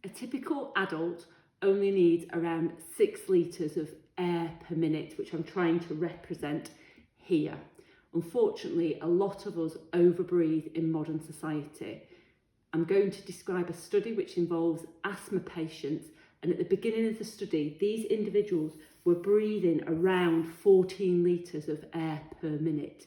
A typical adult only needs around 6 litres of air per minute, which I'm trying to represent here. Unfortunately, a lot of us overbreathe in modern society. I'm going to describe a study which involves asthma patients, and at the beginning of the study, these individuals were breathing around 14 litres of air per minute.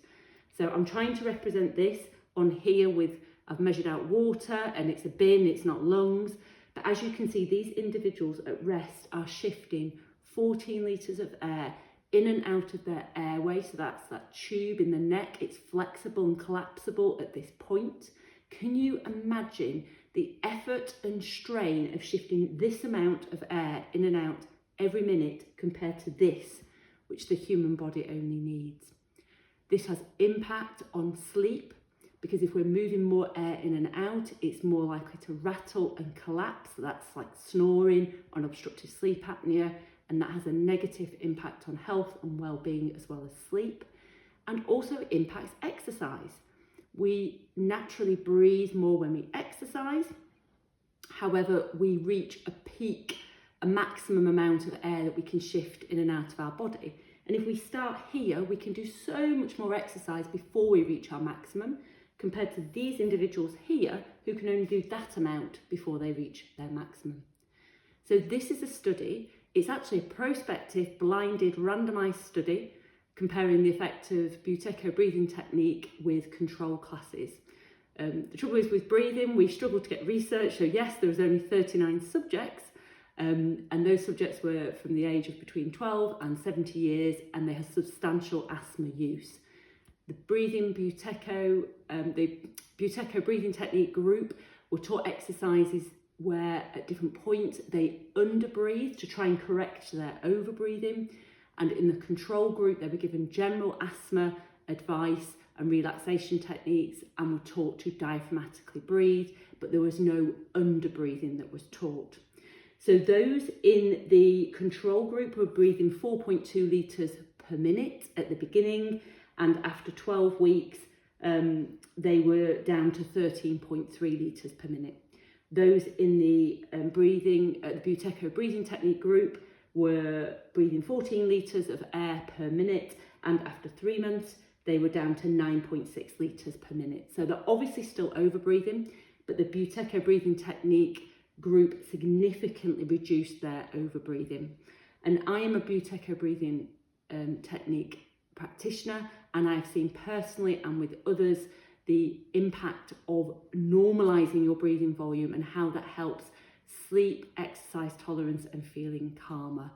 So I'm trying to represent this on here with, I've measured out water and it's a bin, it's not lungs. But as you can see, these individuals at rest are shifting 14 litres of air in and out of their airway. So that's that tube in the neck. It's flexible and collapsible at this point. Can you imagine the effort and strain of shifting this amount of air in and out every minute compared to this, which the human body only needs? This has impact on sleep, because if we're moving more air in and out, it's more likely to rattle and collapse. So that's like snoring, on obstructive sleep apnea, and that has a negative impact on health and well-being as well as sleep. And also it impacts exercise. We naturally breathe more when we exercise. However, we reach a peak, a maximum amount of air that we can shift in and out of our body. And if we start here, we can do so much more exercise before we reach our maximum, compared to these individuals here who can only do that amount before they reach their maximum. So this is a study. It's actually a prospective, blinded, randomised study comparing the effect of Buteyko Breathing Technique with control classes. The trouble is with breathing, we struggled to get research. So yes, there was only 39 subjects, and those subjects were from the age of between 12 and 70 years, and they had substantial asthma use. The Buteyko Breathing Technique group were taught exercises where at different points they underbreathe to try and correct their overbreathing. And in the control group, they were given general asthma advice and relaxation techniques and were taught to diaphragmatically breathe, but there was no underbreathing that was taught. So those in the control group were breathing 4.2 litres per minute at the beginning, and after 12 weeks, they were down to 13.3 litres per minute. Those in the Buteyko Breathing Technique group were breathing 14 litres of air per minute, and after 3 months, they were down to 9.6 litres per minute. So they're obviously still overbreathing, but the Buteyko Breathing Technique group significantly reduced their overbreathing. And I am a Buteyko Breathing Technique practitioner, and I've seen personally and with others the impact of normalising your breathing volume and how that helps sleep, exercise tolerance and feeling calmer.